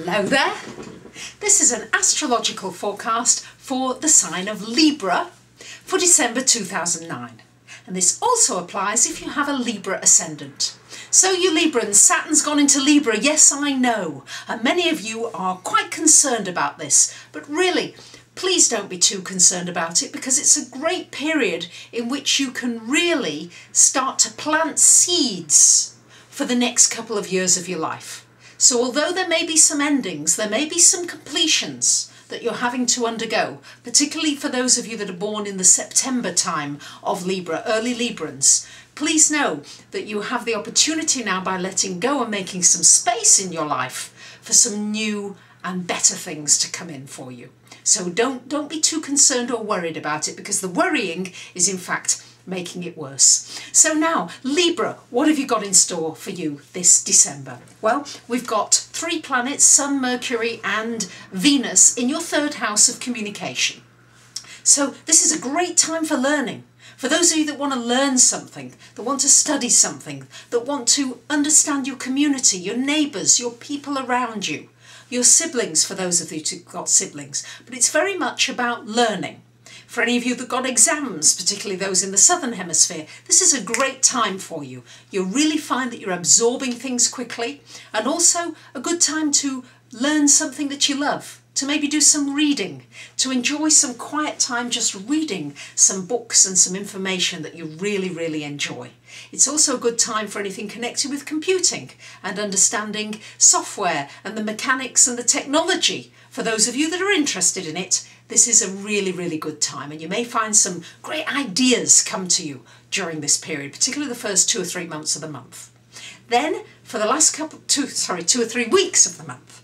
Hello there. This is an astrological forecast for the sign of Libra for December 2009. And this also applies if you have a Libra ascendant. So you Librans, Saturn's gone into Libra, yes I know. And many of you are quite concerned about this, but really, please don't be too concerned about it because it's a great period in which you can really start to plant seeds for the next couple of years of your life. So although there may be some endings, there may be some completions that you're having to undergo, particularly for those of you that are born in the September time of Libra, early Librans, please know that you have the opportunity now by letting go and making some space in your life for some new and better things to come in for you. So don't be too concerned or worried about it, because the worrying is in fact making it worse. So now, Libra, what have you got in store for you this December? Well, we've got 3 planets, Sun, Mercury and Venus, in your 3rd house of communication. So this is a great time for learning. For those of you that want to learn something, that want to study something, that want to understand your community, your neighbours, your people around you, your siblings, for those of you who've got siblings. But it's very much about learning. For any of you that got exams, particularly those in the Southern Hemisphere, this is a great time for you. You'll really find that you're absorbing things quickly, and also a good time to learn something that you love, to maybe do some reading, to enjoy some quiet time just reading some books and some information that you really, really enjoy. It's also a good time for anything connected with computing and understanding software and the mechanics and the technology. For those of you that are interested in it, this is a really, really good time, and you may find some great ideas come to you during this period, particularly the first 2 or 3 months of the month. Then for the last 2 or 3 weeks of the month.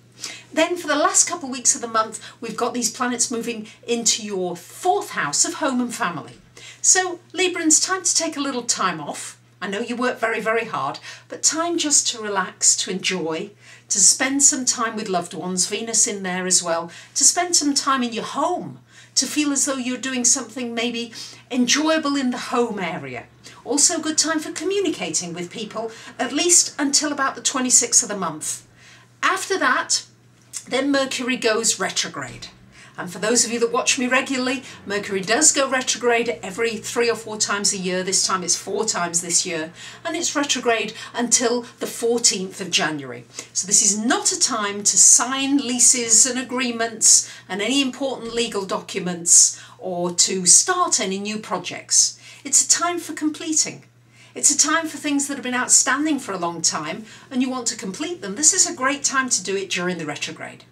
Then for the last couple of weeks of the month, we've got these planets moving into your 4th house of home and family. So Librans, time to take a little time off. I know you work very, very hard, but time just to relax, to enjoy, to spend some time with loved ones, Venus in there as well, to spend some time in your home, to feel as though you're doing something maybe enjoyable in the home area. Also a good time for communicating with people, at least until about the 26th of the month. After that, then Mercury goes retrograde. And for those of you that watch me regularly, Mercury does go retrograde every 3 or 4 times a year. This time it's 4 times this year. And it's retrograde until the 14th of January. So this is not a time to sign leases and agreements and any important legal documents or to start any new projects. It's a time for completing. It's a time for things that have been outstanding for a long time and you want to complete them. This is a great time to do it during the retrograde.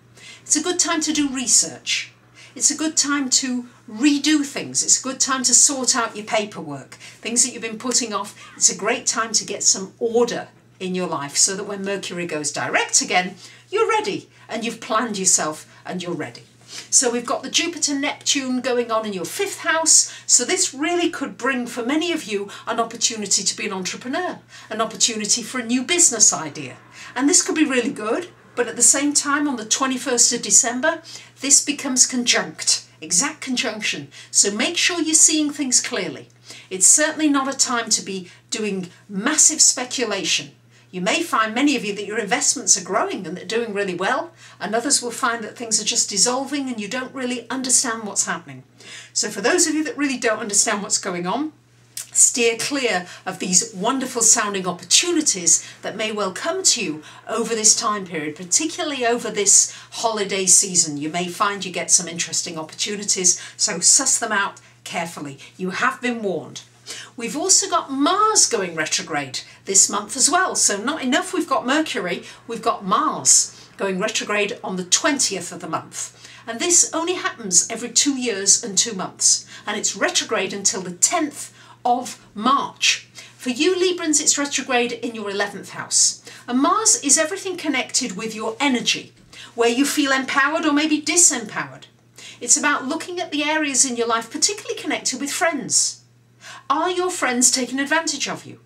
It's a good time to do research. It's a good time to redo things. It's a good time to sort out your paperwork, things that you've been putting off. It's a great time to get some order in your life so that when Mercury goes direct again, you're ready and you've planned yourself and you're ready. So we've got the Jupiter-Neptune going on in your 5th house. So this really could bring for many of you an opportunity to be an entrepreneur, an opportunity for a new business idea. And this could be really good. But at the same time, on the 21st of December, this becomes conjunct, exact conjunction. So make sure you're seeing things clearly. It's certainly not a time to be doing massive speculation. You may find, many of you, that your investments are growing and they're doing really well, and others will find that things are just dissolving and you don't really understand what's happening. So for those of you that really don't understand what's going on, steer clear of these wonderful sounding opportunities that may well come to you over this time period, particularly over this holiday season. You may find you get some interesting opportunities, so suss them out carefully. You have been warned. We've also got Mars going retrograde this month as well. So not enough we've got Mercury, we've got Mars going retrograde on the 20th of the month. And this only happens every 2 years and 2 months. And it's retrograde until the 10th of March. For you Librans, it's retrograde in your 11th house. And Mars is everything connected with your energy, where you feel empowered or maybe disempowered. It's about looking at the areas in your life, particularly connected with friends. Are your friends taking advantage of you?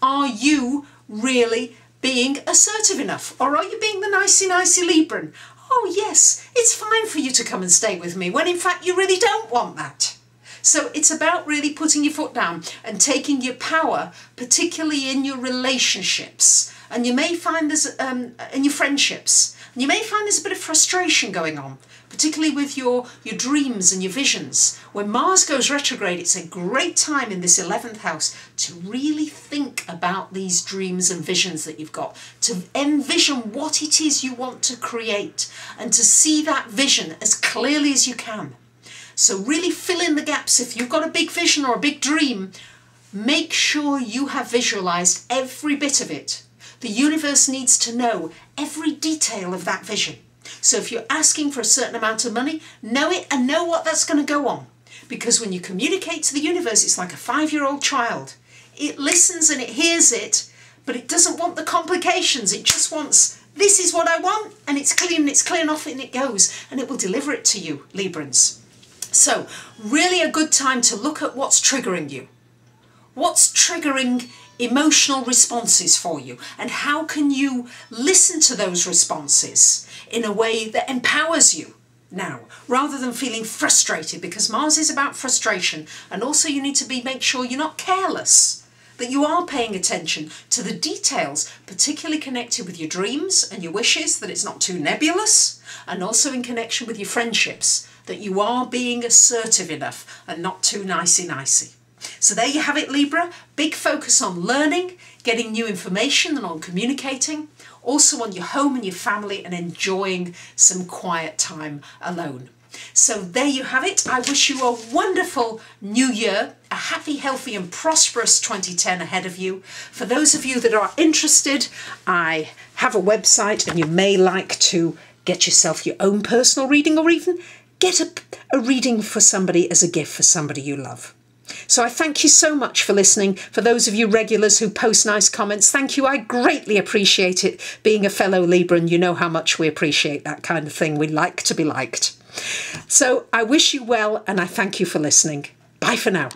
Are you really being assertive enough? Or are you being the nicey Libran? Oh yes, it's fine for you to come and stay with me, when in fact you really don't want that. So it's about really putting your foot down and taking your power, particularly in your relationships. And you may find there's, in your friendships, and you may find there's a bit of frustration going on, particularly with your dreams and your visions. When Mars goes retrograde, it's a great time in this 11th house to really think about these dreams and visions that you've got, to envision what it is you want to create and to see that vision as clearly as you can. So really fill in the gaps. If you've got a big vision or a big dream, make sure you have visualized every bit of it. The universe needs to know every detail of that vision. So if you're asking for a certain amount of money, know it and know what that's going to go on. Because when you communicate to the universe, it's like a 5-year-old child. It listens and it hears it, but it doesn't want the complications. It just wants, this is what I want, and it's clean off and it goes, and it will deliver it to you, Librans. So really a good time to look at what's triggering you. What's triggering emotional responses for you, and how can you listen to those responses in a way that empowers you now, rather than feeling frustrated, because Mars is about frustration. And also you need to make sure you're not careless, that you are paying attention to the details, particularly connected with your dreams and your wishes, that it's not too nebulous, and also in connection with your friendships, that you are being assertive enough and not too nicey-nicey. So there you have it, Libra. Big focus on learning, getting new information and on communicating. Also on your home and your family, and enjoying some quiet time alone. So there you have it. I wish you a wonderful new year, a happy, healthy and prosperous 2010 ahead of you. For those of you that are interested, I have a website, and you may like to get yourself your own personal reading, or even get a reading for somebody as a gift for somebody you love. So I thank you so much for listening. For those of you regulars who post nice comments, thank you. I greatly appreciate it. Being a fellow Libran, you know how much we appreciate that kind of thing. We like to be liked. So I wish you well, and I thank you for listening. Bye for now.